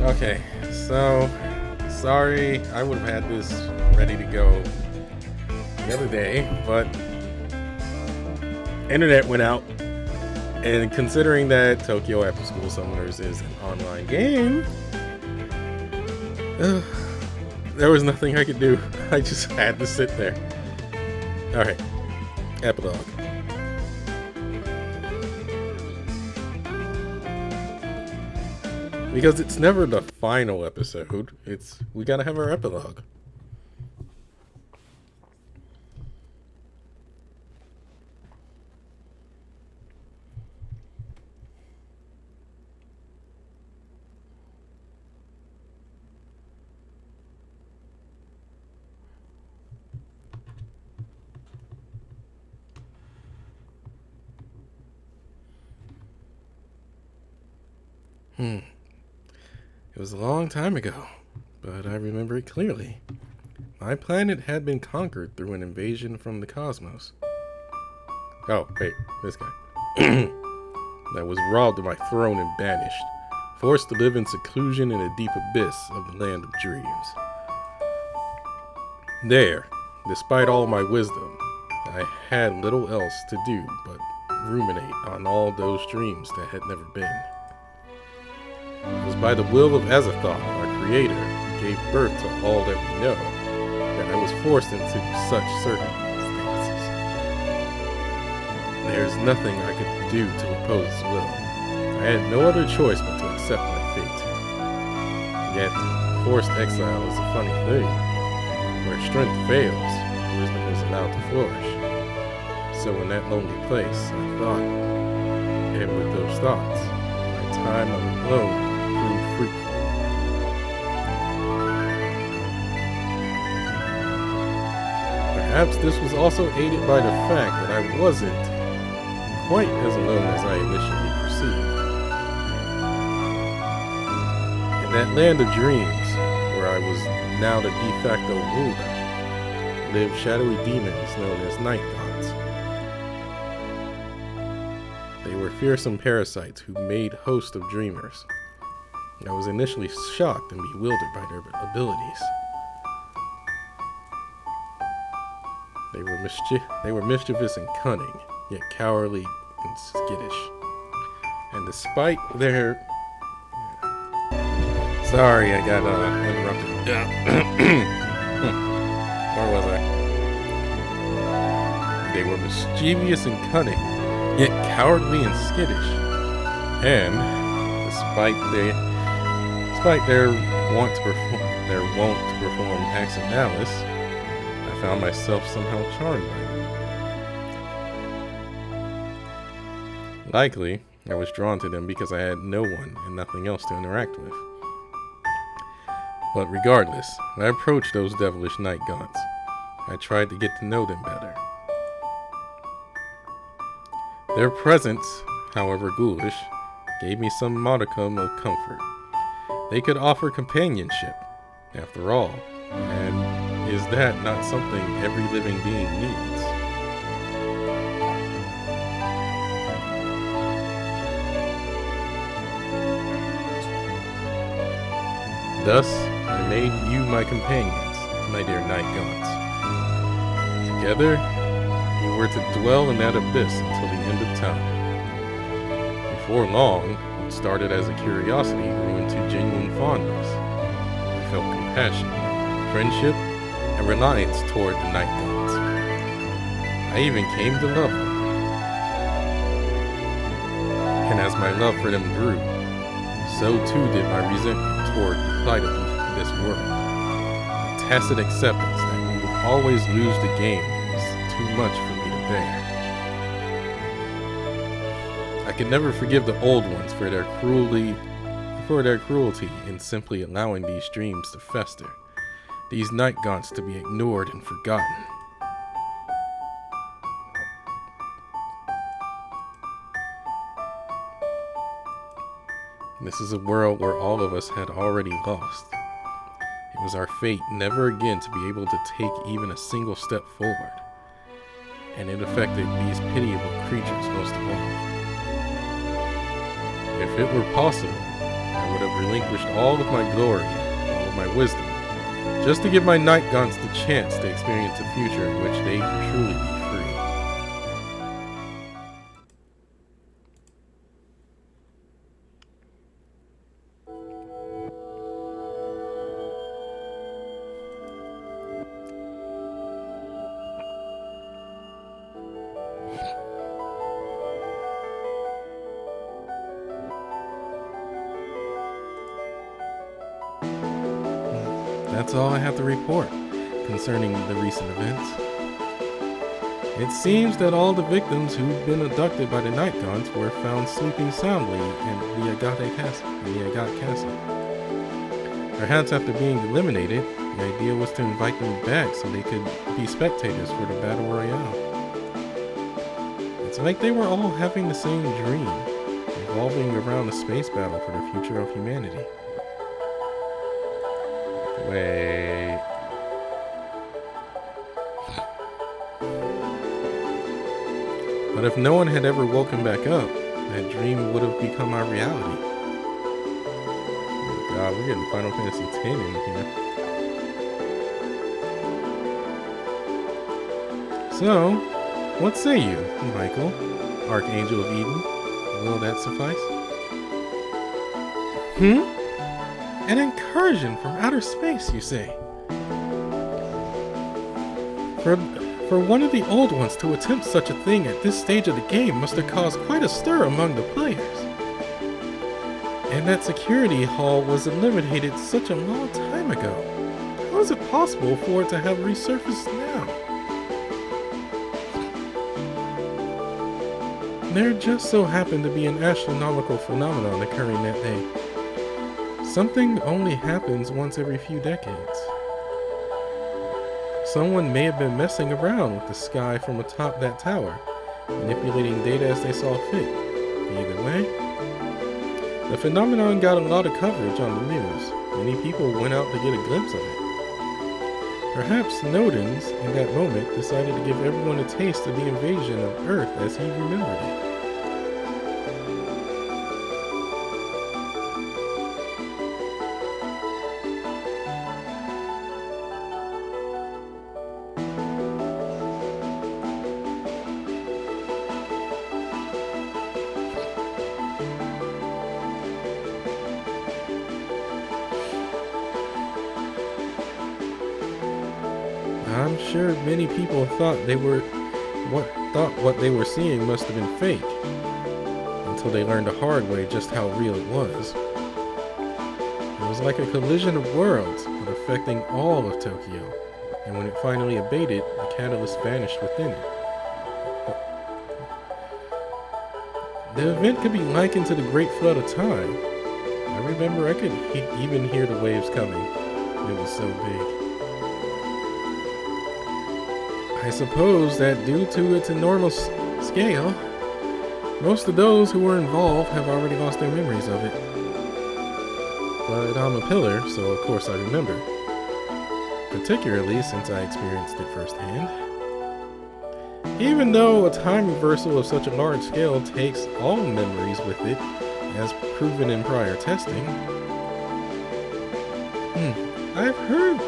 Okay, so sorry, I would have had this ready to go the other day, but internet went out, and considering that Tokyo Afterschool Summoners is an online game, there was nothing I could do. I just had to sit there. Alright, Epilogue. Because it's never the final episode, we gotta have our epilogue. It was a long time ago, but I remember it clearly. My planet had been conquered through an invasion from the cosmos. Oh, wait, this guy. That was robbed of my throne and banished, forced to live in seclusion in a deep abyss of the land of dreams. There, despite all my wisdom, I had little else to do but ruminate on all those dreams that had never been. It was by the will of Azathoth, our creator, who gave birth to all that we know, that I was forced into such circumstances. There's nothing I could do to oppose his will. I had no other choice but to accept my fate. Yet, forced exile is a funny thing. Where strength fails, wisdom is allowed to flourish. So in that lonely place, I thought, and with those thoughts, my time alone proved fruitful. Perhaps this was also aided by the fact that I wasn't quite as alone as I initially perceived. In that land of dreams, where I was now the de facto ruler, lived shadowy demons known as Nightglows. They were fearsome parasites who made hosts of dreamers. I was initially shocked and bewildered by their abilities. They were mischievous and cunning, yet cowardly and skittish. And despite their... Sorry, I got interrupted. Where was I? They were mischievous and cunning, yet cowardly and skittish. And despite their wont to perform acts of malice, I found myself somehow charmed by them. Likely, I was drawn to them because I had no one and nothing else to interact with. But regardless, I approached those devilish night gaunts. I tried to get to know them better. Their presence, however ghoulish, gave me some modicum of comfort. They could offer companionship, after all, and is that not something every living being needs? Thus, I made you my companions, my dear night gaunts. Together, we were to dwell in that abyss until the end of time. Before long, what started as a curiosity grew into genuine fondness. I felt compassion, friendship, and reliance toward the night gaunts. I even came to love them. And as my love for them grew, so too did my resentment toward the plight of this world. A tacit acceptance that we would always lose the game was too much for me to bear. I could never forgive the old ones for their cruelty in simply allowing these dreams to fester, these night gaunts to be ignored and forgotten. This is a world where all of us had already lost. It was our fate never again to be able to take even a single step forward. And it affected these pitiable creatures most of all. If it were possible, I would have relinquished all of my glory, all of my wisdom, just to give my Nightgaunts the chance to experience a future in which they can truly be free. That's all I have to report concerning the recent events. It seems that all the victims who'd been abducted by the Nightgaunts were found sleeping soundly in the Agate Castle. Perhaps after being eliminated, the idea was to invite them back so they could be spectators for the Battle Royale. It's like they were all having the same dream, revolving around a space battle for the future of humanity. Wait. But if no one had ever woken back up, that dream would have become our reality. Oh God, we're getting Final Fantasy X in here. So, what say you, Michael, Archangel of Eden? Will that suffice? An incursion from outer space, you say? For one of the old ones to attempt such a thing at this stage of the game must have caused quite a stir among the players. And that security hall was eliminated such a long time ago. How is it possible for it to have resurfaced now? There just so happened to be an astronomical phenomenon occurring that day. Something only happens once every few decades. Someone may have been messing around with the sky from atop that tower, manipulating data as they saw fit. Either way, the phenomenon got a lot of coverage on the news. Many people went out to get a glimpse of it. Perhaps Nodens, in that moment, decided to give everyone a taste of the invasion of Earth as he remembered it. I'm sure many people thought what they were seeing must have been fake, until they learned the hard way just how real it was. It was like a collision of worlds, but affecting all of Tokyo, and when it finally abated, the catalyst vanished within it. The event could be likened to the Great Flood of Time. I remember I could even hear the waves coming. It was so big. I suppose that due to its enormous scale, most of those who were involved have already lost their memories of it. But I'm a pillar, so of course I remember. Particularly since I experienced it firsthand. Even though a time reversal of such a large scale takes all memories with it, as proven in prior testing. I've heard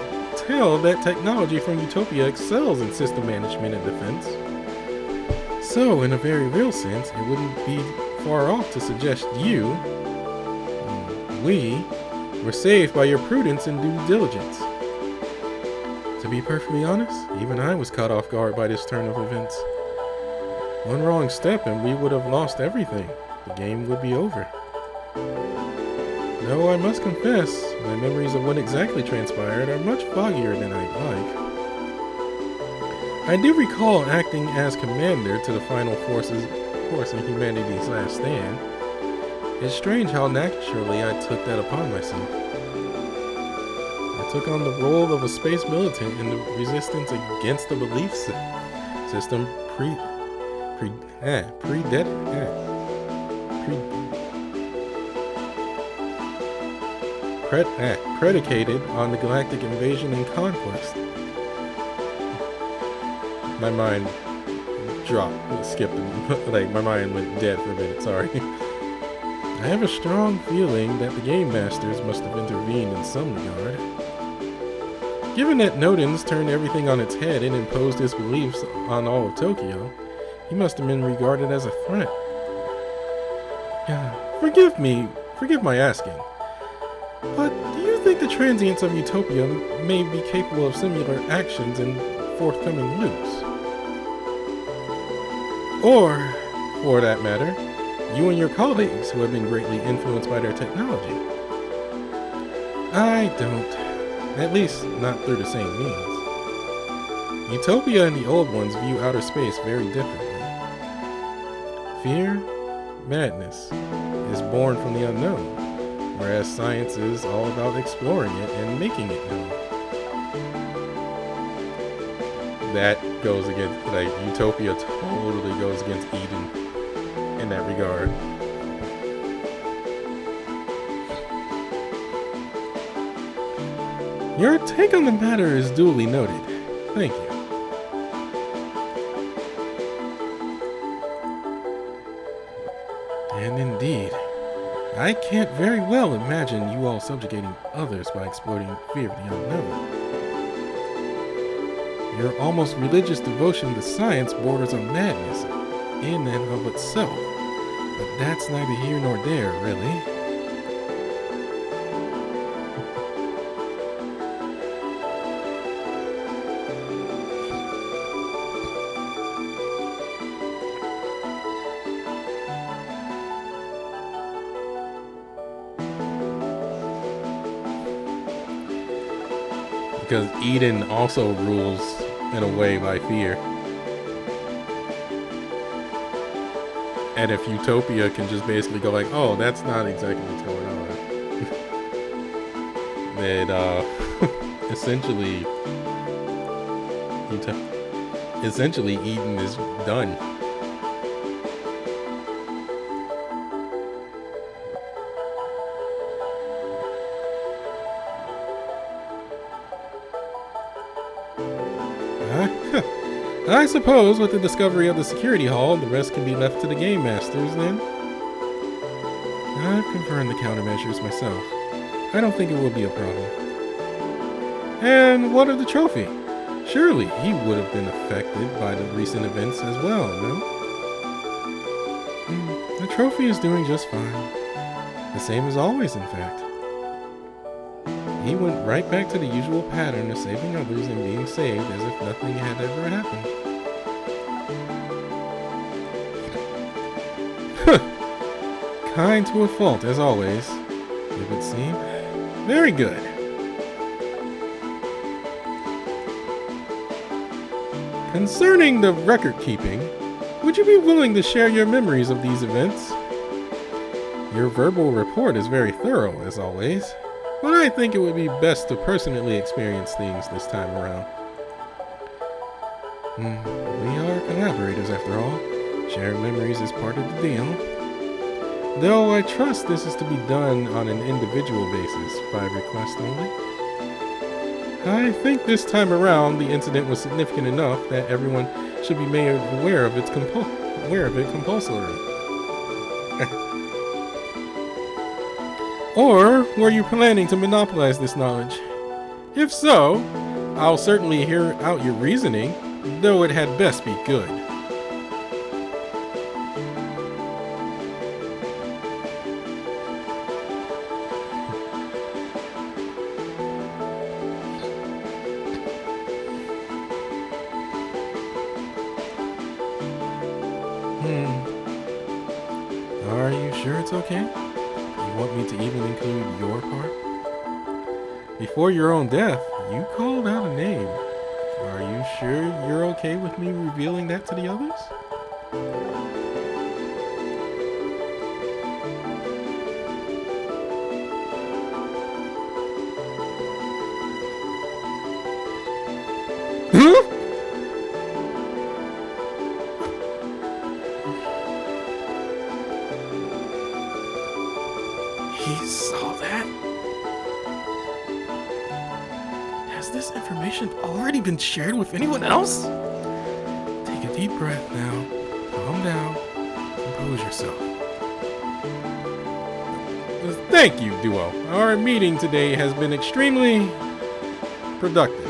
tell that technology from Utopia excels in system management and defense. So, in a very real sense, it wouldn't be far off to suggest we were saved by your prudence and due diligence. To be perfectly honest, even I was caught off guard by this turn of events. One wrong step and we would have lost everything. The game would be over. Though I must confess, my memories of what exactly transpired are much foggier than I'd like. I do recall acting as commander to the final force in humanity's last stand. It's strange how naturally I took that upon myself. I took on the role of a space militant in the resistance against the belief system predicated on the galactic invasion and conquest. My mind dropped, skipped, like my mind went dead for a minute, sorry. I have a strong feeling that the Game Masters must have intervened in some regard. Given that Nodens turned everything on its head and imposed his beliefs on all of Tokyo, he must have been regarded as a threat. Forgive my asking, but do you think the transients of Utopia may be capable of similar actions in forthcoming loops? Or, for that matter, you and your colleagues who have been greatly influenced by their technology? I don't. At least, not through the same means. Utopia and the old ones view outer space very differently. Fear, madness, is born from the unknown, whereas science is all about exploring it and making it known. That goes against, like, Utopia totally goes against Eden in that regard. Your take on the matter is duly noted. Thank you. And indeed, I can't very well imagine you all subjugating others by exploiting fear of the unknown. Your almost religious devotion to science borders on madness in and of itself, but that's neither here nor there, really. Because Eden also rules in a way by fear. And if Utopia can just basically go like, oh, that's not exactly what's going on, then essentially Eden is done. I suppose with the discovery of the security hall, the rest can be left to the Game Masters then. I've confirmed the countermeasures myself. I don't think it will be a problem. And what of the trophy? Surely he would have been affected by the recent events as well, no? The trophy is doing just fine. The same as always, in fact. He went right back to the usual pattern of saving others and being saved as if nothing had ever happened. Kind to a fault, as always, it would seem. Very good. Concerning the record keeping, would you be willing to share your memories of these events? Your verbal report is very thorough, as always, but I think it would be best to personally experience things this time around. We are collaborators after all. Sharing memories is part of the deal. Though I trust this is to be done on an individual basis, by request only. I think this time around the incident was significant enough that everyone should be made aware of it compulsorily. Or were you planning to monopolize this knowledge? If so, I'll certainly hear out your reasoning, though it had best be good. Are you sure it's okay? You want me to even include your part? Before your own death, you called out a name. Are you sure you're okay with me revealing that to the others? He saw that? Has this information already been shared with anyone else? Take a deep breath now. Calm down. Compose yourself. Thank you, Duo. Our meeting today has been extremely productive.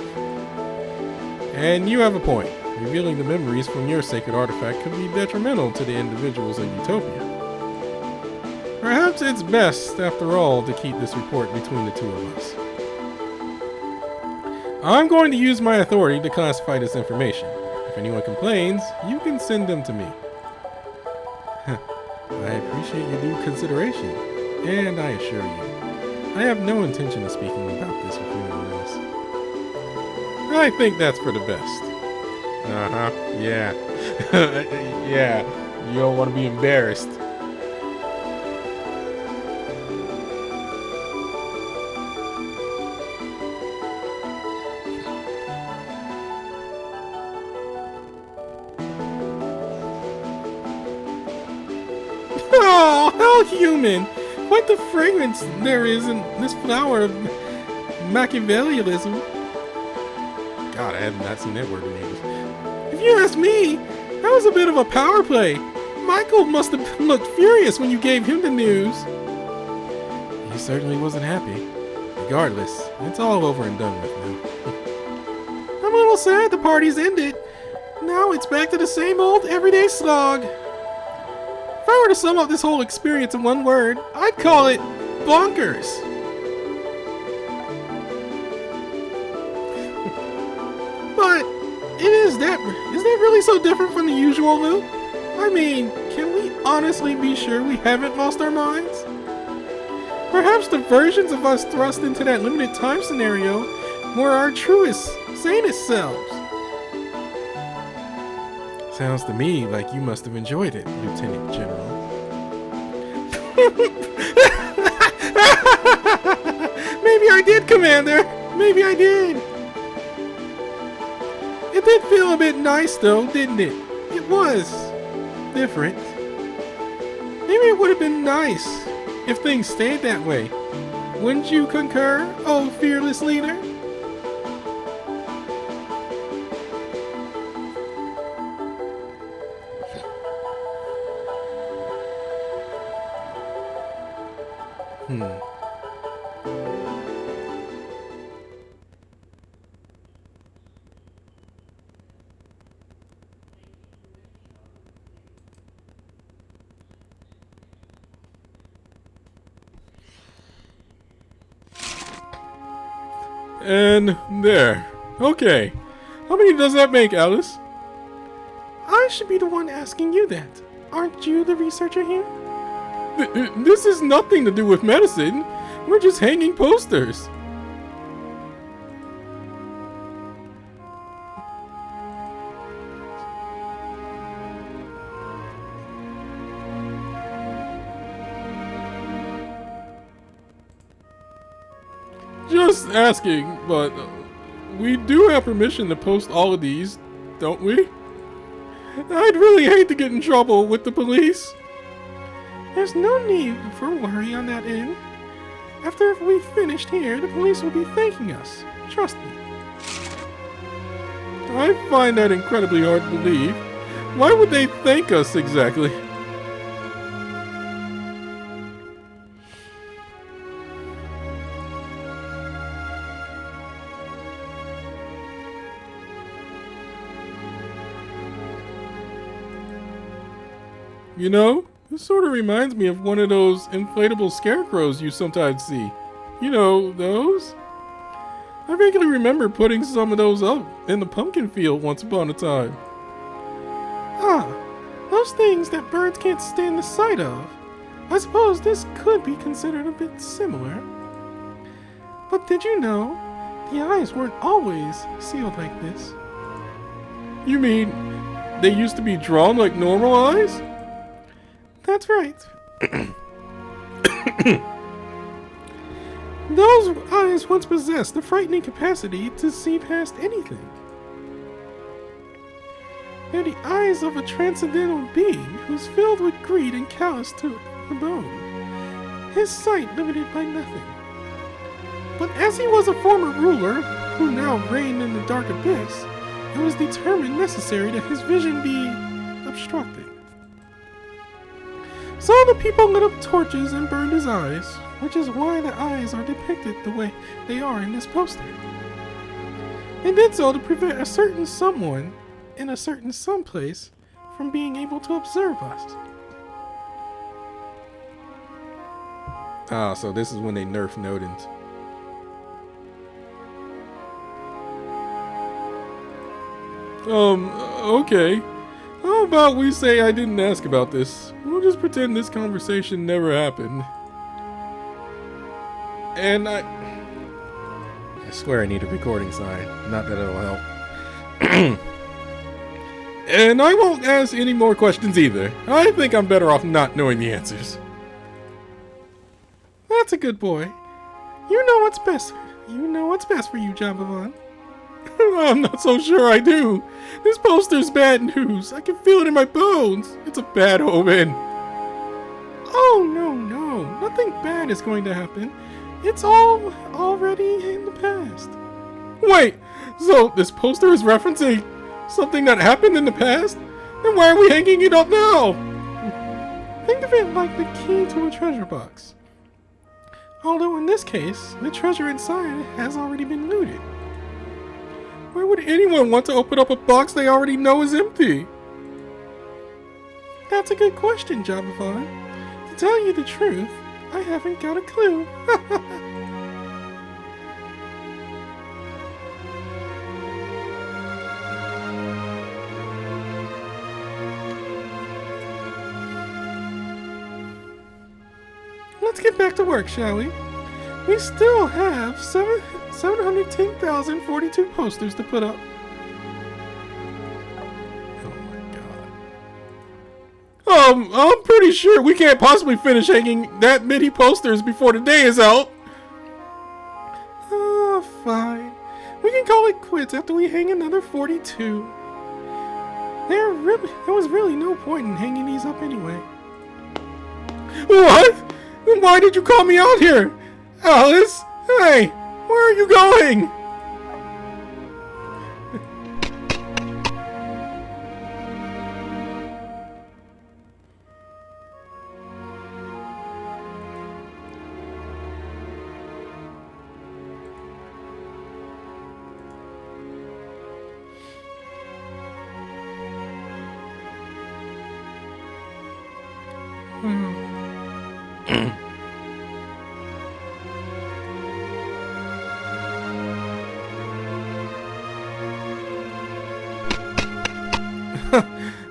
And you have a point. Revealing the memories from your sacred artifact could be detrimental to the individuals in Utopia. Perhaps it's best, after all, to keep this report between the two of us. I'm going to use my authority to classify this information. If anyone complains, you can send them to me. I appreciate your due consideration, and I assure you, I have no intention of speaking about this with anyone else. I think that's for the best. Uh-huh, yeah. Yeah, you don't want to be embarrassed. Oh, how human! What the fragrance there is in this flower of Machiavellianism. God, I have not seen that word in ages. If you ask me, that was a bit of a power play. Michael must have looked furious when you gave him the news. He certainly wasn't happy. Regardless, it's all over and done with now. I'm a little sad the party's ended. Now it's back to the same old everyday slog. If I were to sum up this whole experience in one word, I'd call it bonkers. But is that really so different from the usual loop? I mean, can we honestly be sure we haven't lost our minds? Perhaps the versions of us thrust into that limited time scenario were our truest, sanest selves. Sounds to me like you must have enjoyed it, Lieutenant General. Maybe I did, Commander. Maybe I did. It did feel a bit nice, though, didn't it? It was different. Maybe it would have been nice if things stayed that way. Wouldn't you concur, oh fearless leader? And there. Okay. How many does that make, Alice? I should be the one asking you that. Aren't you the researcher here? This has nothing to do with medicine. We're just hanging posters. Just asking, but we do have permission to post all of these, don't we? I'd really hate to get in trouble with the police. There's no need for worry on that end. After we've finished here, the police will be thanking us. Trust me. I find that incredibly hard to believe. Why would they thank us exactly? You know, this sort of reminds me of one of those inflatable scarecrows you sometimes see. You know, those? I vaguely remember putting some of those up in the pumpkin field once upon a time. Ah, those things that birds can't stand the sight of. I suppose this could be considered a bit similar. But did you know, the eyes weren't always sealed like this? You mean, they used to be drawn like normal eyes? That's right. Those eyes once possessed the frightening capacity to see past anything. They're the eyes of a transcendental being who's filled with greed and callous to the bone. His sight limited by nothing. But as he was a former ruler, who now reigned in the dark abyss, it was determined necessary that his vision be obstructed. So the people lit up torches and burned his eyes, which is why the eyes are depicted the way they are in this poster. They did so to prevent a certain someone in a certain someplace from being able to observe us. Ah, so this is when they nerf Nodens. Okay. How about we say I didn't ask about this? We'll just pretend this conversation never happened. And I swear I need a recording sign. Not that it'll help. And I won't ask any more questions either. I think I'm better off not knowing the answers. That's a good boy. You know what's best. You know what's best for you, Jambavon. I'm not so sure I do. This poster's bad news. I can feel it in my bones. It's a bad omen. Oh, no. Nothing bad is going to happen. It's all already in the past. Wait, so this poster is referencing something that happened in the past? Then why are we hanging it up now? Think of it like the key to a treasure box. Although in this case, the treasure inside has already been looted. Why would anyone want to open up a box they already know is empty? That's a good question, Jabavon. To tell you the truth, I haven't got a clue. Let's get back to work, shall we? We still have 710,042 posters to put up. Oh my god. I'm pretty sure we can't possibly finish hanging that many posters before the day is out. Oh, fine. We can call it quits after we hang another 42. There was really no point in hanging these up anyway. What? Then why did you call me out here? Alice? Hey, where are you going?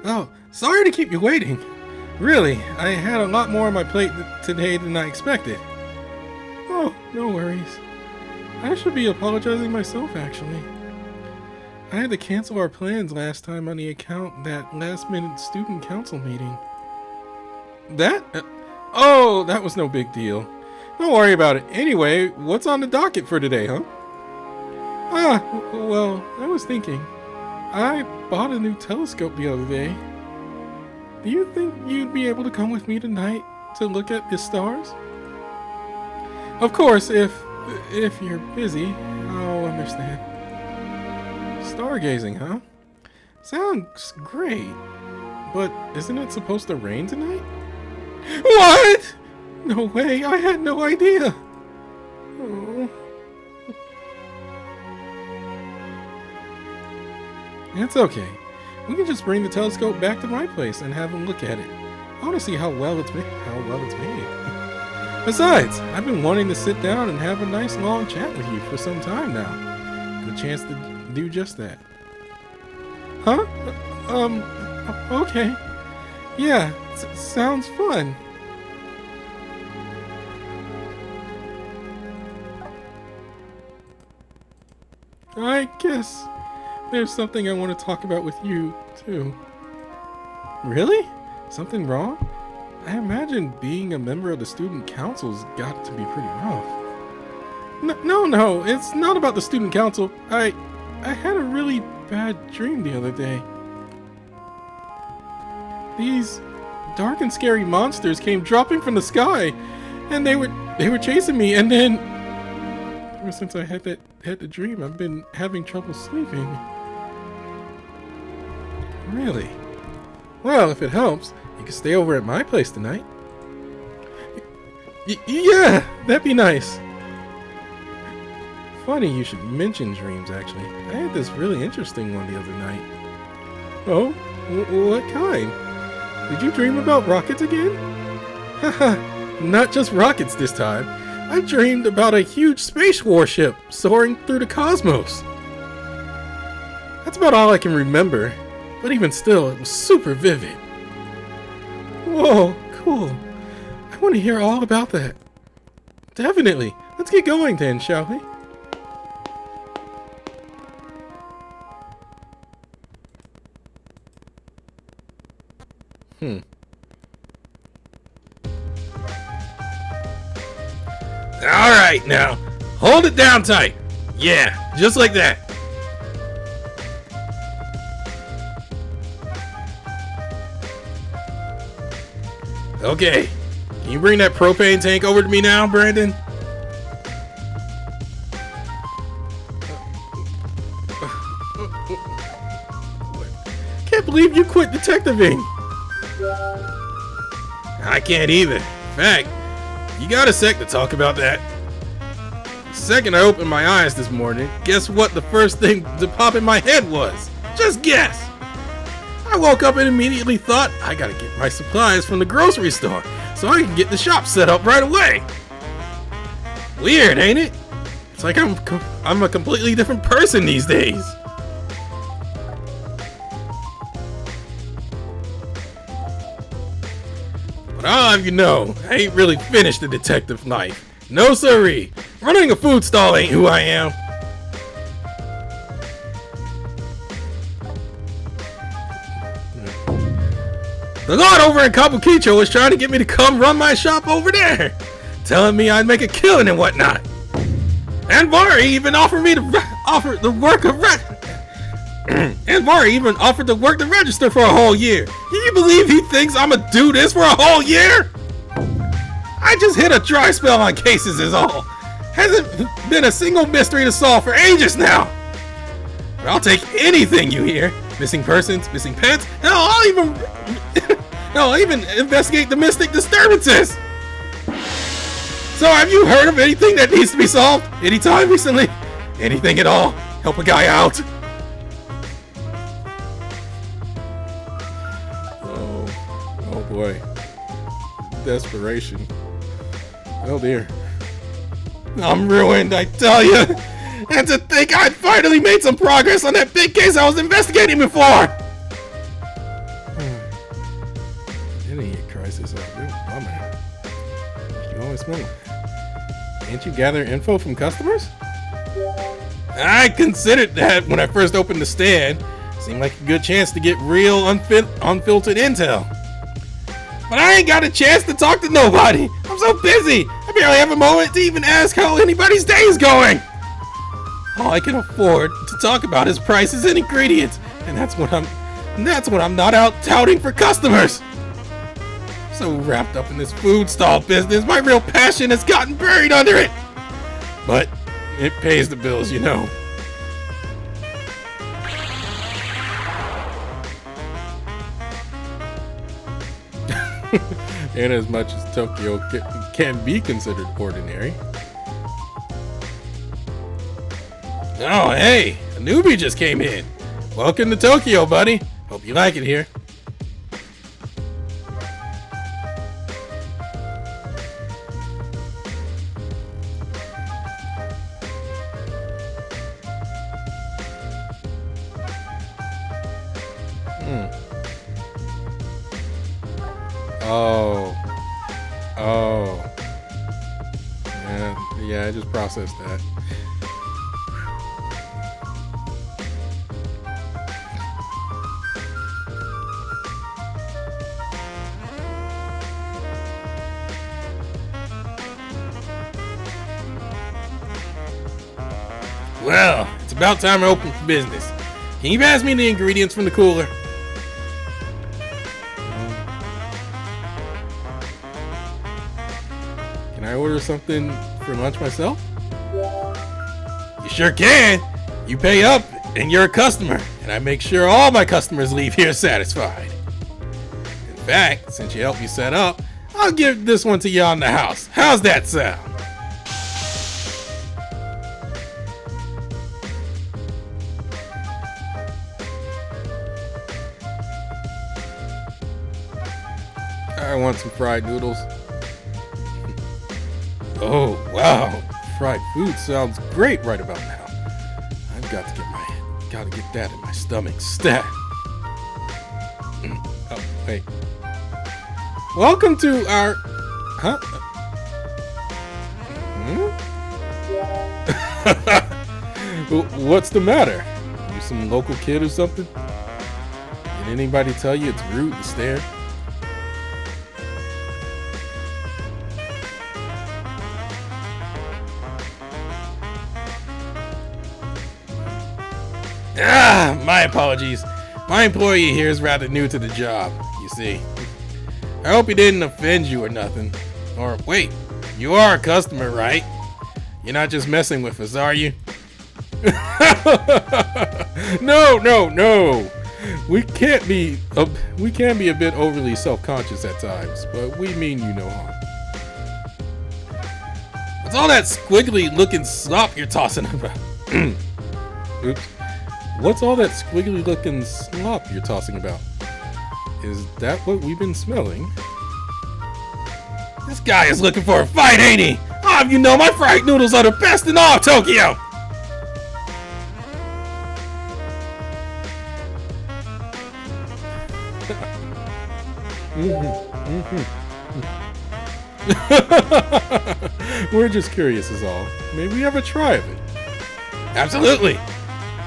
Oh, sorry to keep you waiting. Really, I had a lot more on my plate today than I expected. Oh, no worries. I should be apologizing myself, actually. I had to cancel our plans last time on the account that last-minute student council meeting. That? Oh, that was no big deal. Don't worry about it. Anyway, what's on the docket for today, huh? Well, I was thinking. I bought a new telescope the other day. Do you think you'd be able to come with me tonight to look at the stars? Of course, if you're busy, I'll understand. Stargazing, huh? Sounds great. But isn't it supposed to rain tonight? What? No way, I had no idea. Oh. It's okay. We can just bring the telescope back to my place and have a look at it. I want to see how well it's made. Besides, I've been wanting to sit down and have a nice long chat with you for some time now. Good chance to do just that. Huh? Okay. Yeah, sounds fun. I guess there's something I want to talk about with you, too. Really? Something wrong? I imagine being a member of the student council's got to be pretty rough. No, it's not about the student council. I had a really bad dream the other day. These dark and scary monsters came dropping from the sky, and they were chasing me, and then ever since I had the dream, I've been having trouble sleeping. Really? Well, if it helps, you can stay over at my place tonight. Yeah, that'd be nice. Funny you should mention dreams, actually. I had this really interesting one the other night. Oh? What kind? Did you dream about rockets again? Haha, not just rockets this time. I dreamed about a huge space warship soaring through the cosmos. That's about all I can remember, but even still, it was super vivid. Whoa, cool. I want to hear all about that. Definitely. Let's get going then, shall we? Alright now, hold it down tight. Yeah, just like that. Okay, can you bring that propane tank over to me now, Brandon? Can't believe you quit detectiving. I can't either. In fact, you got a sec to talk about that. The second I opened my eyes this morning, guess what the first thing to pop in my head was? Just guess! I woke up and immediately thought, I gotta get my supplies from the grocery store so I can get the shop set up right away. Weird, ain't it? It's like I'm a completely different person these days. But I'll have you know, I ain't really finished the detective life. No siree. Running a food stall ain't who I am. The Lord over in Capuquicho was trying to get me to come run my shop over there, telling me I'd make a killing and whatnot. And Vari even offered me to work to register for a whole year. Can you believe he thinks I'ma do this for a whole year? I just hit a dry spell on cases is all. Hasn't been a single mystery to solve for ages now. But I'll take anything you hear. Missing persons, missing pets, and I'll even investigate domestic disturbances. So have you heard of anything that needs to be solved? Anytime recently? Anything at all? Help a guy out. Oh boy. Desperation. Oh dear. I'm ruined, I tell you. And to think I'd finally made some progress on that big case I was investigating before. Idiot crisis. A real bummer. You always know. Can't you gather info from customers? I considered that when I first opened the stand. Seemed like a good chance to get real unfiltered intel. But I ain't got a chance to talk to nobody. I'm so busy. I barely have a moment to even ask how anybody's day is going. All I can afford to talk about is prices and ingredients, and that's when I'm not out touting for customers. So wrapped up in this food stall business, my real passion has gotten buried under it. But it pays the bills, you know. And as much as Tokyo can be considered ordinary. Oh, hey, a newbie just came in. Welcome to Tokyo, buddy. Hope you like it here. Oh. Yeah, I just processed that. Well, it's about time I open for business. Can you pass me the ingredients from the cooler? Can I order something for lunch myself? You sure can. You pay up and you're a customer, and I make sure all my customers leave here satisfied. In fact, since you helped me set up, I'll give this one to y'all in the house. How's that sound? I want some fried noodles. Oh, wow. Fried food sounds great right about now. I've got to get that in my stomach stat. Oh, wait. Welcome to our... Huh? What's the matter? You some local kid or something? Did anybody tell you it's rude to stare? My apologies. My employee here is rather new to the job, you see. I hope he didn't offend you or nothing. Or, wait, you are a customer, right? You're not just messing with us, are you? No. We can be a bit overly self-conscious at times, but we mean you no harm. What's all that squiggly looking slop you're tossing about? Oops. What's all that squiggly looking slop you're tossing about? Is that what we've been smelling? This guy is looking for a fight, ain't he? Oh, you know my fried noodles are the best in all Tokyo! We're just curious is all. Maybe we have a try of it. Absolutely!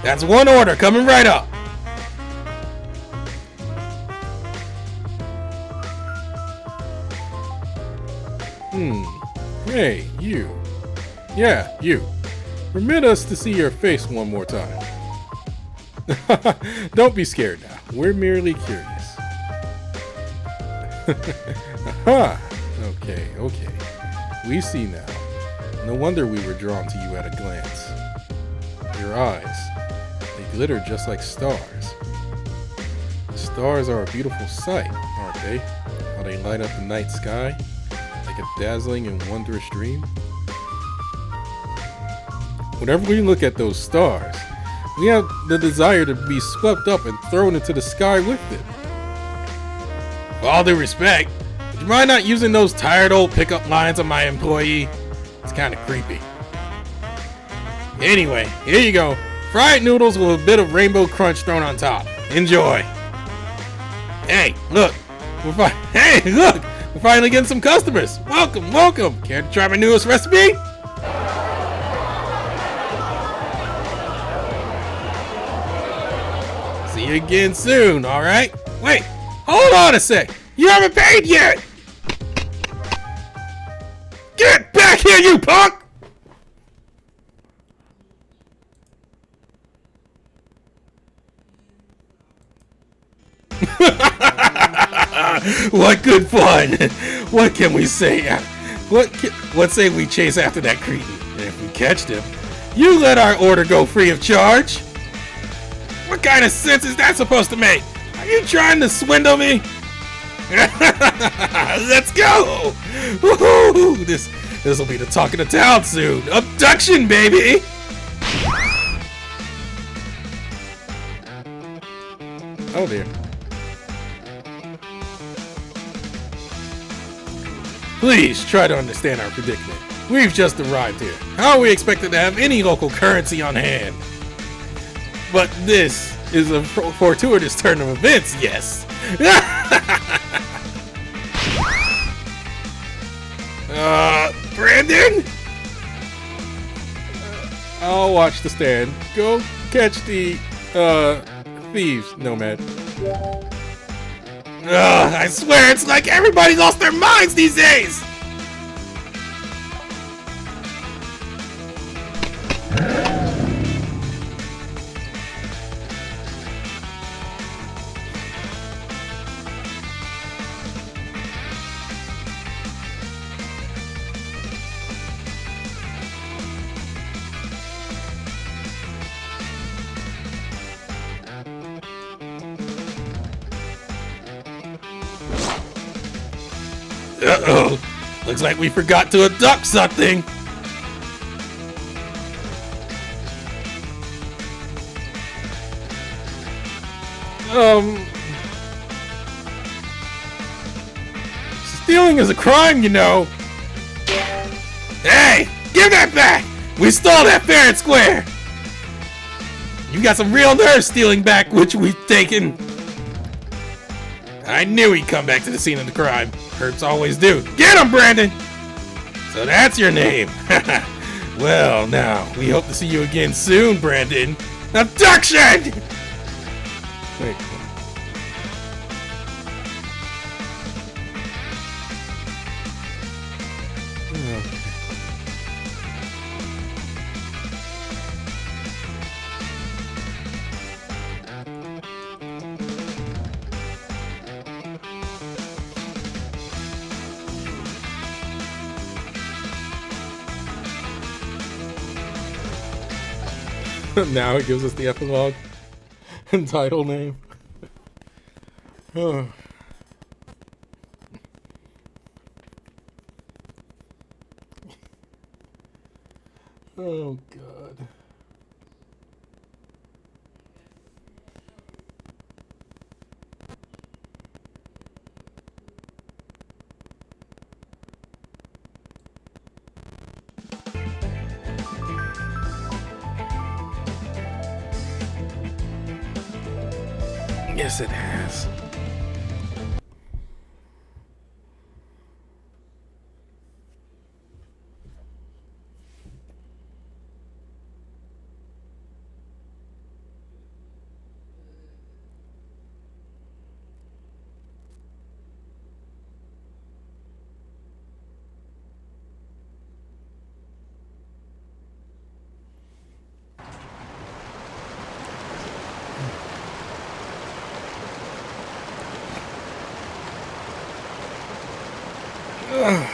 That's one order coming right up. Hey, you. Yeah, you. Permit us to see your face one more time. Don't be scared now. We're merely curious. Aha! Okay. We see now. No wonder we were drawn to you at a glance. Your eyes. They glitter just like stars. The stars are a beautiful sight, aren't they? How they light up the night sky, like a dazzling and wondrous dream. Whenever we look at those stars, we have the desire to be swept up and thrown into the sky with them. With all due respect, would you mind not using those tired old pickup lines on my employee? It's kind of creepy. Anyway, here you go. Fried noodles with a bit of rainbow crunch thrown on top. Enjoy. Hey, look. We're finally getting some customers. Welcome. Care to try my newest recipe? See you again soon, alright? Wait, hold on a sec. You haven't paid yet. Get back here, you punk! What good fun! What can we say? What say we chase after that cretin? And if we catch them, you let our order go free of charge? What kind of sense is that supposed to make? Are you trying to swindle me? Let's go! Woohoo! This will be the talk of the town soon. Abduction, baby! Oh dear. Please try to understand our predicament. We've just arrived here. How are we expected to have any local currency on hand? But this is a fortuitous turn of events, yes. Brandon? I'll watch the stand. Go catch the, thieves, Nomad. I swear it's like everybody lost their minds these days! Uh-oh. Looks like we forgot to abduct something. Stealing is a crime, you know. Hey, give that back! We stole that fair and square! You got some real nerve stealing back which we've taken. I knew he'd come back to the scene of the crime. Herps always do. Get him, Brandon! So that's your name. Well, now, we hope to see you again soon, Brandon. Abduction! Wait. Now it gives us the epilogue and title name. Oh. Oh God. Yes, it has. Ugh.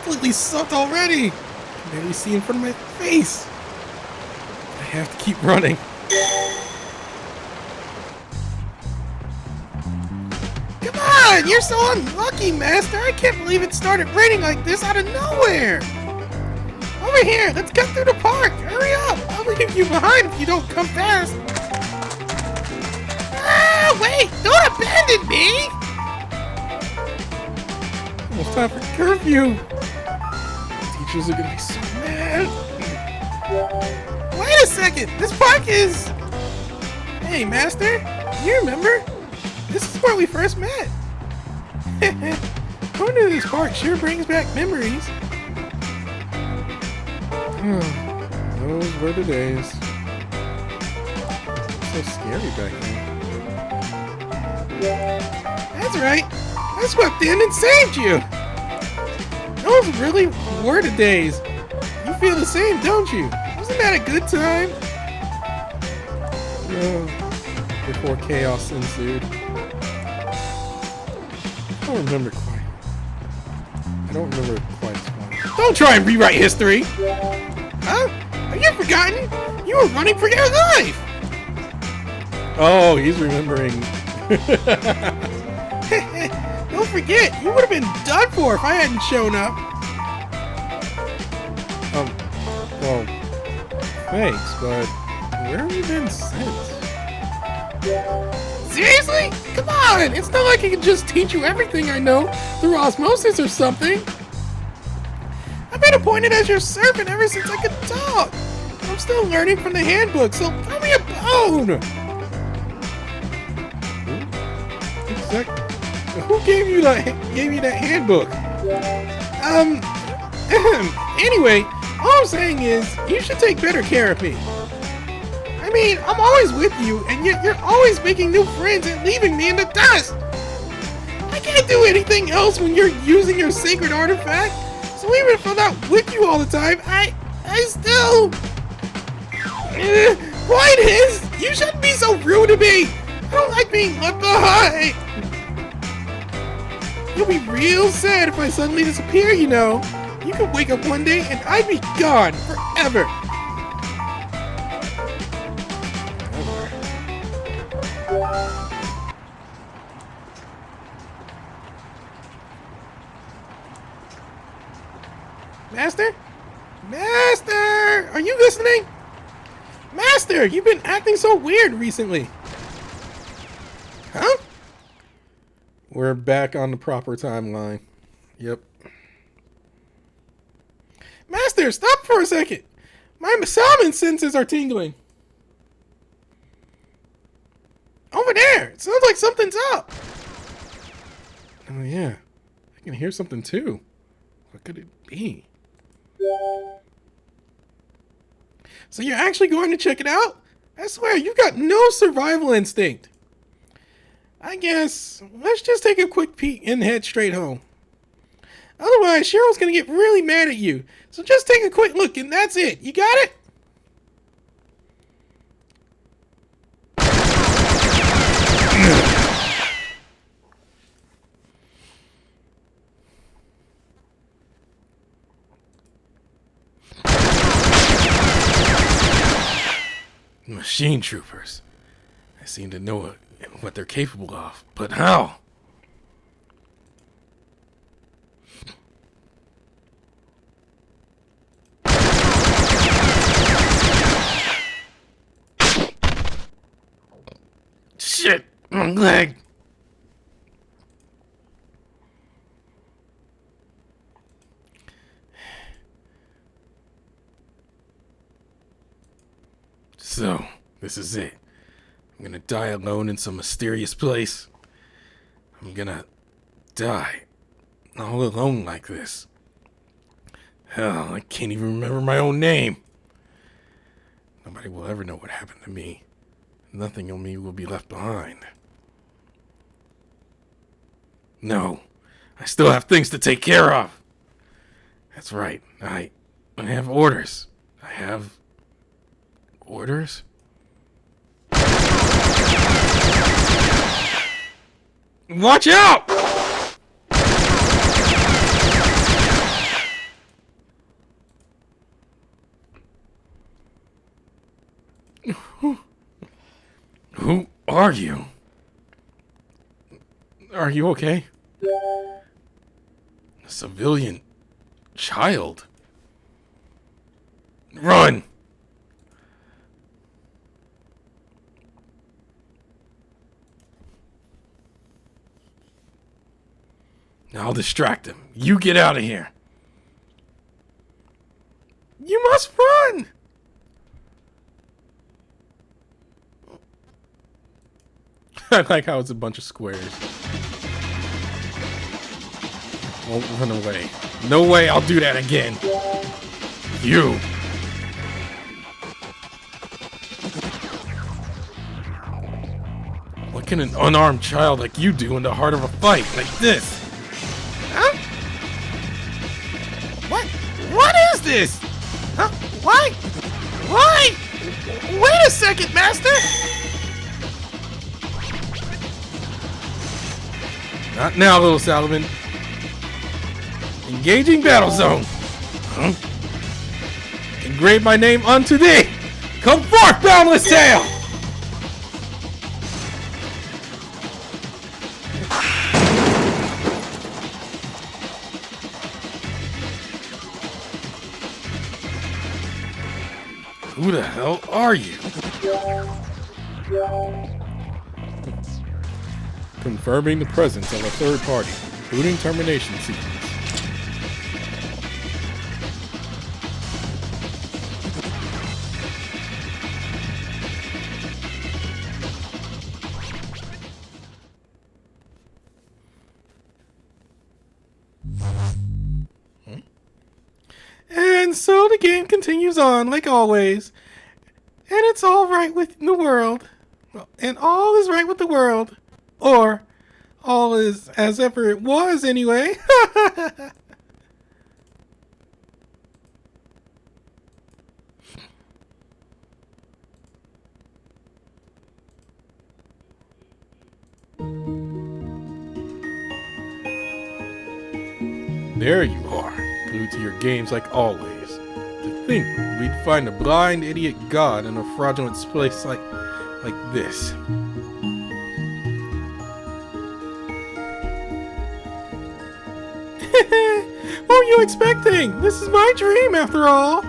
Completely sucked already. I can barely see in front of my face. I have to keep running. Come on! You're so unlucky, Master! I can't believe it started raining like this out of nowhere! Over here! Let's cut through the park! Hurry up! I'll leave you behind if you don't come fast! Ah! Wait! Don't abandon me! Almost time for curfew! Teachers are gonna be so mad! Wait a second! This park is... Hey, Master! You remember? This is where we first met! Going to this park sure brings back memories. Those were the days. So scary back then. That's right! I swept in and saved you! Those really were the days. You feel the same, don't you? Wasn't that a good time? Before chaos ensued. I don't remember quite. I don't remember quite as much. Don't try and rewrite history! Huh? Have you forgotten? You were running for your life! Oh, he's remembering. Don't forget, you would have been done for if I hadn't shown up. Well, thanks, but where have you been since? Seriously? Come on! It's not like I can just teach you everything I know through osmosis or something. I've been appointed as your servant ever since I could talk. I'm still learning from the handbook, so throw me a bone! Who gave you that handbook? Anyway, all I'm saying is, you should take better care of me. I mean, I'm always with you, and yet you're always making new friends and leaving me in the dust. I can't do anything else when you're using your sacred artifact, so even if I'm not with you all the time, I still... Point is, you shouldn't be so rude to me. I don't like being left behind. You'll be real sad if I suddenly disappear, you know. You could wake up one day and I'd be gone forever. Master? Master! Are you listening? Master, you've been acting so weird recently. Huh? We're back on the proper timeline. Yep. Master, stop for a second. My salmon senses are tingling. Over there. It sounds like something's up. Oh, yeah. I can hear something, too. What could it be? So you're actually going to check it out? I swear, you've got no survival instinct. I guess let's just take a quick peek and head straight home. Otherwise, Cheryl's going to get really mad at you. So just take a quick look and that's it. You got it? Machine troopers. I seem to know what they're capable of, but how? Shit, my leg. So, this is it. I'm gonna die alone in some mysterious place. I'm gonna die all alone like this. Hell, I can't even remember my own name. Nobody will ever know what happened to me. Nothing on me will be left behind. No, I still have things to take care of. That's right, I have orders. I have orders? Watch out! Who are you? Are you okay? A civilian child? Run! I'll distract him. You get out of here. You must run! I like how it's a bunch of squares. Won't run away. No way I'll do that again. You. What can an unarmed child like you do in the heart of a fight like this? Huh? What is this? Huh? Why? Why? Wait a second, Master! Not now, little Salomon. Engaging battle zone. Huh? Engrave my name unto thee. Come forth, boundless tail! Who the hell are you? Confirming the presence of a third party. Booting termination sequence. And so the game continues on, like always. And it's all right with the world. And all is right with the world. Or, all is as ever it was, anyway. There you are, glued to your games like always. To think we'd find a blind idiot god in a fraudulent place like this. Oh, you expecting? This is my dream, after all.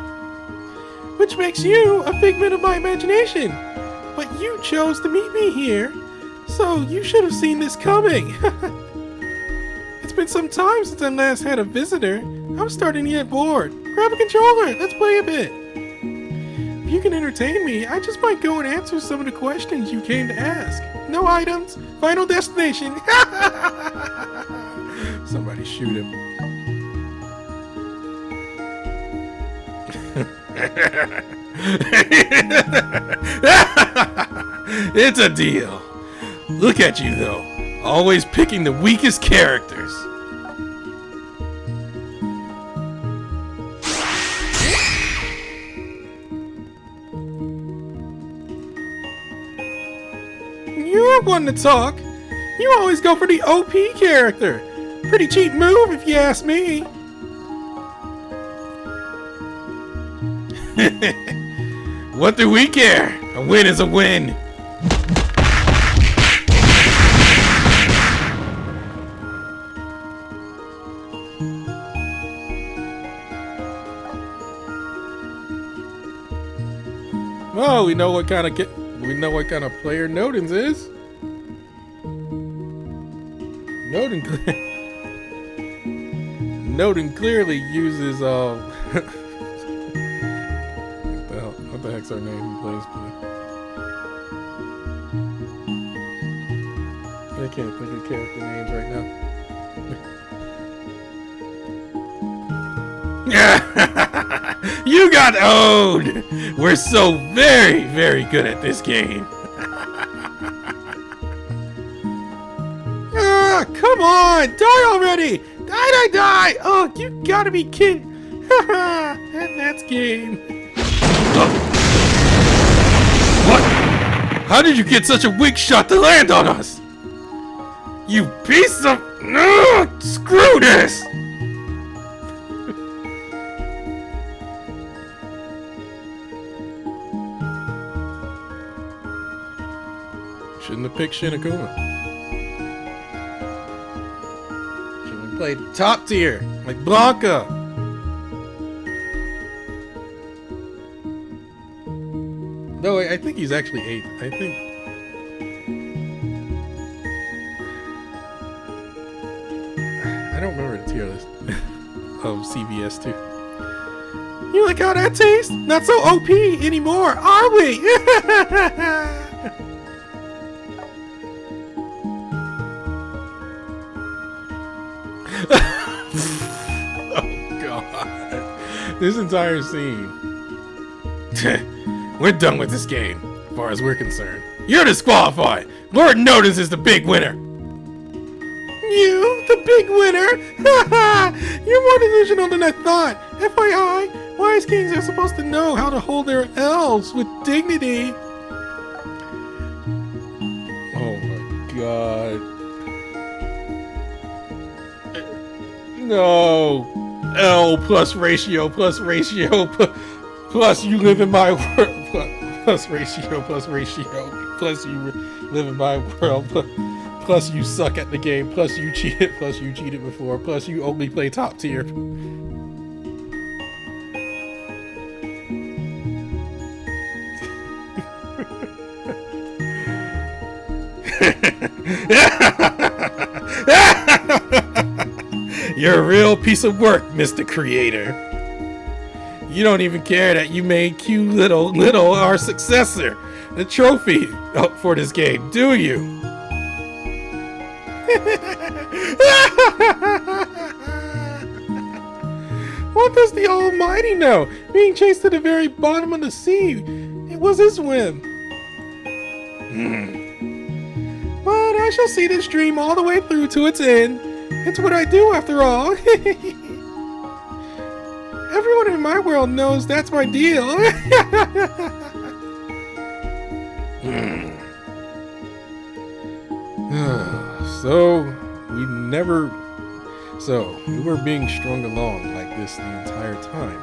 Which makes you a figment of my imagination. But you chose to meet me here, so you should have seen this coming. It's been some time since I last had a visitor. I'm starting to get bored. Grab a controller, let's play a bit. If you can entertain me, I just might go and answer some of the questions you came to ask. No items, final destination. Somebody shoot him. It's a deal. Look at you, though. Always picking the weakest characters. You're one to talk. You always go for the OP character. Pretty cheap move if you ask me. What do we care? A win is a win. Oh, we know what kind of player Nodens is. Noden clearly uses what the heck's our name he plays blue? I can't think of character names right now. You got owned! We're so very, very good at this game. Come on! Die already! Die! Oh, you gotta be kidding! And that's game. What? How did you get such a weak shot to land on us? You piece of... No! Screw this! Shouldn't have picked Shinakuma. Should have played top tier, like Blanca. No, I think he's actually 8th. I don't remember the tier list of CVS 2. You like how that tastes? Not so OP anymore, are we? Oh god. This entire scene. We're done with this game, as far as we're concerned. You're disqualified! Lord Nodens is the big winner! You, the big winner? You're more delusional than I thought. FYI, wise kings are supposed to know how to hold their L's with dignity. Oh my god. No. L plus ratio plus you live in my world plus ratio plus you live in my world plus you suck at the game plus you cheated before plus you only play top tier. You're a real piece of work, Mr. Creator. You don't even care that you made Q Little our successor, the trophy for this game, do you? What does the Almighty know? Being chased to the very bottom of the sea. It was his whim. But I shall see this dream all the way through to its end. It's what I do after all. Everyone in my world knows that's my deal. So we were being strung along like this the entire time.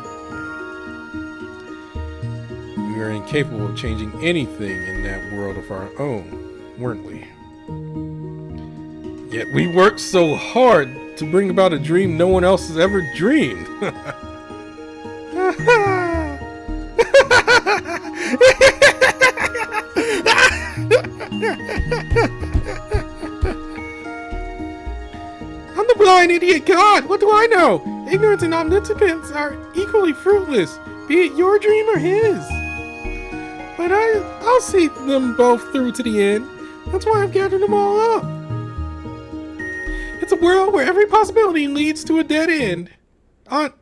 We were incapable of changing anything in that world of our own, weren't we? Yet we worked so hard to bring about a dream no one else has ever dreamed. I'm the blind idiot god. What do I know? Ignorance and omnipotence are equally fruitless, be it your dream or his. But I'll see them both through to the end. That's why I've gathered them all up. It's a world where every possibility leads to a dead end. I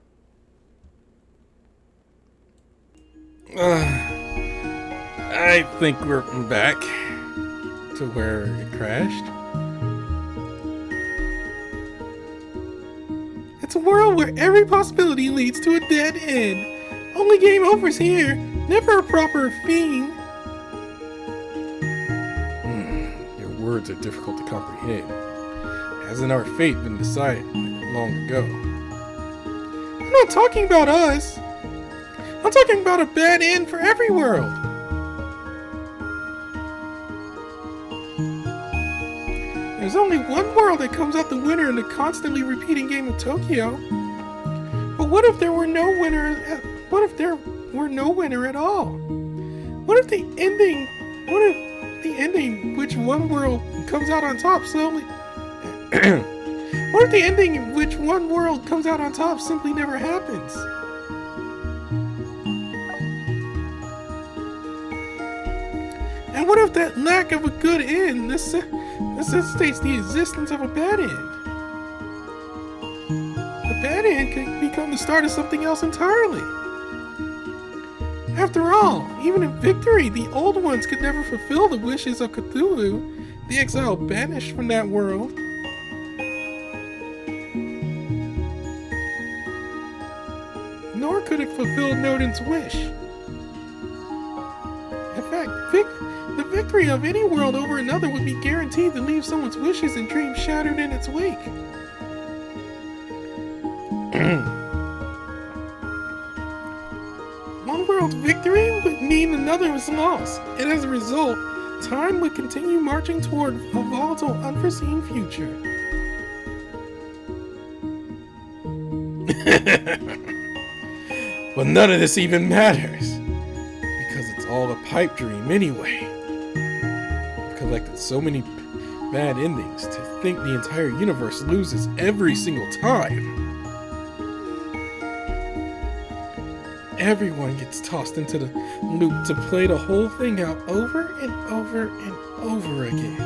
think we're back to where it crashed. It's a world where every possibility leads to a dead end. Only game overs here, never a proper fiend. Your words are difficult to comprehend. Hasn't our fate been decided long ago? I'm not talking about us. I'm talking about a bad end for every world. There's only one world that comes out the winner in the constantly repeating game of Tokyo. But what if there were no winner? What if there were no winner at all? What if the ending which one world comes out on top slowly? What if the ending in which one world comes out on top simply never happens? And what if that lack of a good end necessitates the existence of a bad end? The bad end could become the start of something else entirely. After all, even in victory, the old ones could never fulfill the wishes of Cthulhu, the exile banished from that world. Nor could it fulfill Nodin's wish. In fact, the victory of any world over another would be guaranteed to leave someone's wishes and dreams shattered in its wake. One world's victory would mean another's loss, and as a result, time would continue marching toward a volatile, unforeseen future. But none of this even matters, because it's all a pipe dream anyway. I've collected so many bad endings to think the entire universe loses every single time. Everyone gets tossed into the loop to play the whole thing out over and over and over again.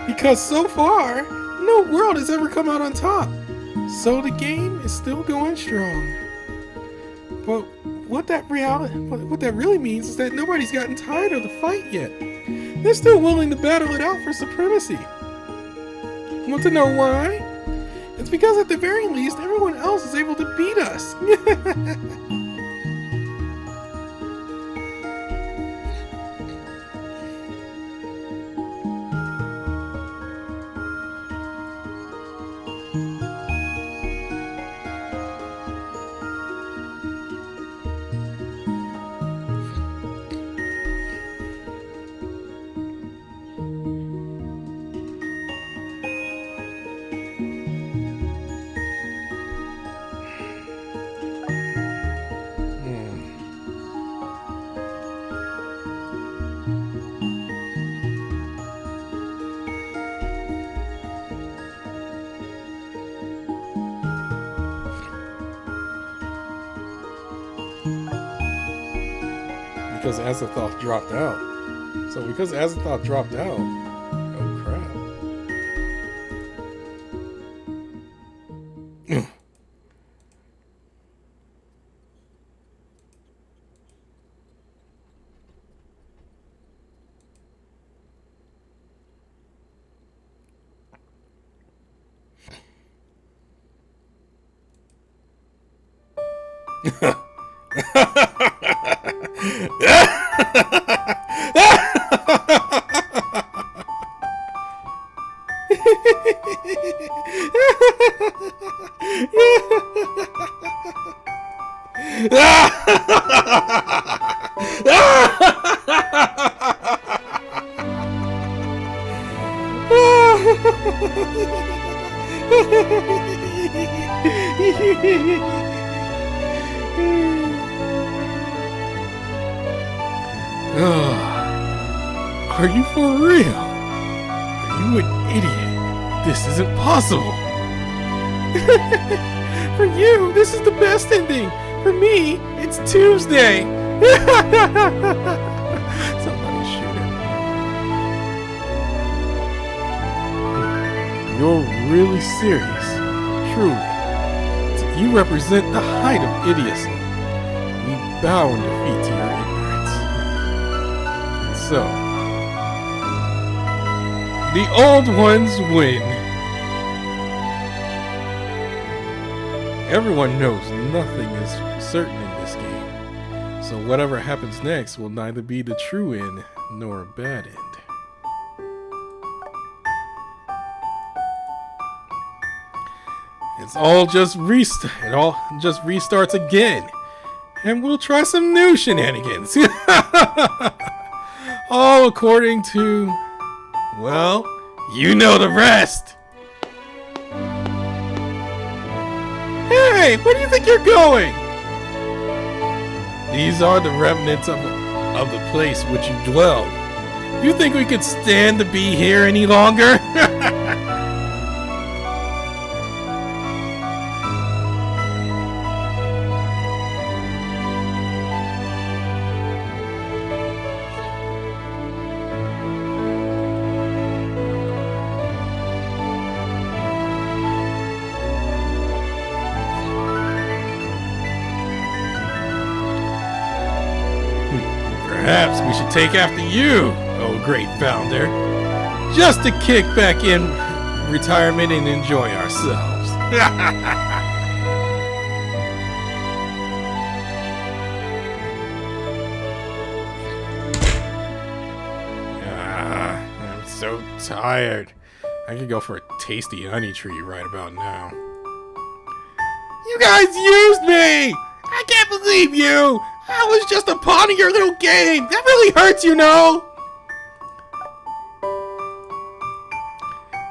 Because so far, no world has ever come out on top, so the game is still going strong. But what that really means is that nobody's gotten tired of the fight yet. They're still willing to battle it out for supremacy. Want to know why? It's because at the very least, everyone else is able to beat us. Because Azathoth dropped out. So because Azathoth dropped out, oh crap. Are you for real? Are you an idiot? This isn't possible. For you, this is the best ending. For me, it's Tuesday. Somebody shoot him. You're really serious. Truly. You represent the height of idiocy. We bow in defeat to your ignorance. And so, the old ones win. Everyone knows nothing is certain in this game, so whatever happens next will neither be the true end nor a bad end. It all just restarts again, and we'll try some new shenanigans. All according to, well, you know the rest. Hey, where do you think you're going? These are the remnants of the place which you dwell. You think we could stand to be here any longer? Perhaps we should take after you, oh great founder, just to kick back in retirement and enjoy ourselves. I'm so tired. I could go for a tasty honey tree right about now. You guys used me! I can't believe you! I was just a pawn in your little game! That really hurts, you know!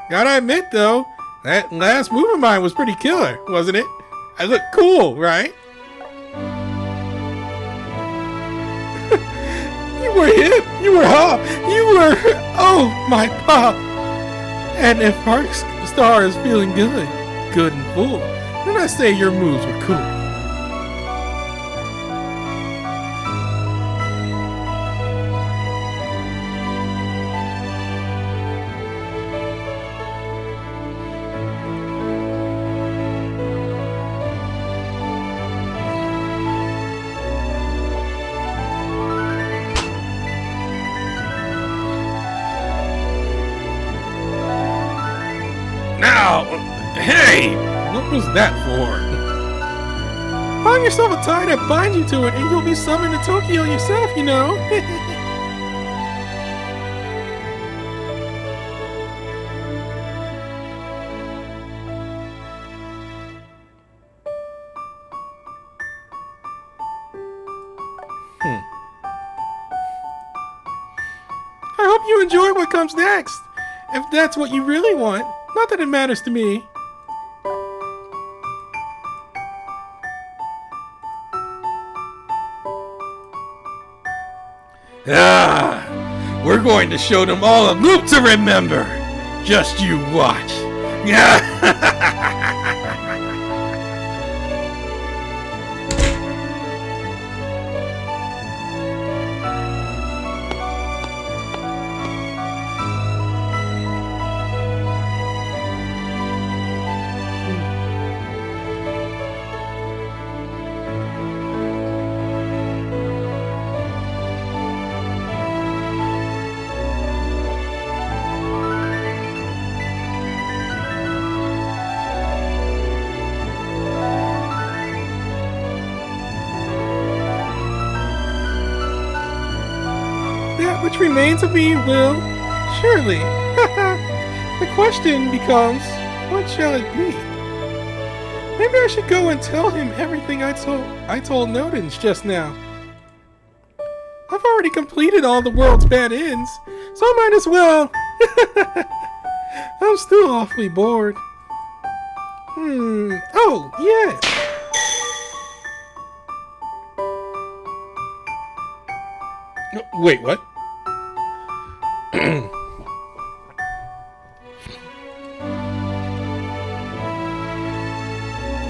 Gotta admit, though, that last move of mine was pretty killer, wasn't it? I look cool, right? You were hip! You were hop! You were... Oh, my pop! And if our star is feeling good and full, then I say your moves were cool. Now, hey, what was that for? Find yourself a tie that binds you to it, and you'll be summoned to Tokyo yourself, you know. I hope you enjoy what comes next, if that's what you really want. Not that it matters to me. We're going to show them all a loop to remember. Just you watch. That which remains of me will, surely. The question becomes, what shall it be? Maybe I should go and tell him everything I told Nodens just now. I've already completed all the world's bad ends, so I might as well. I'm still awfully bored. Oh, yes. Wait, what?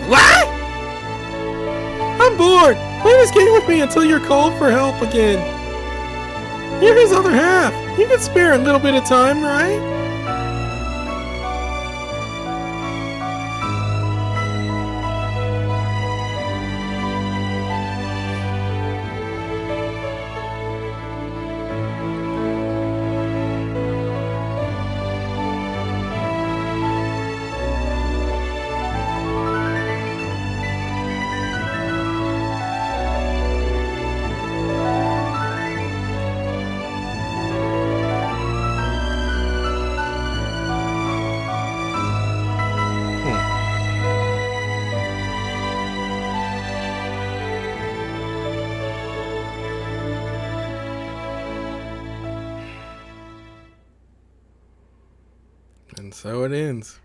What? I'm bored. Play this game with me until you're called for help again. You're his other half. You can spare a little bit of time, right? And so it ends.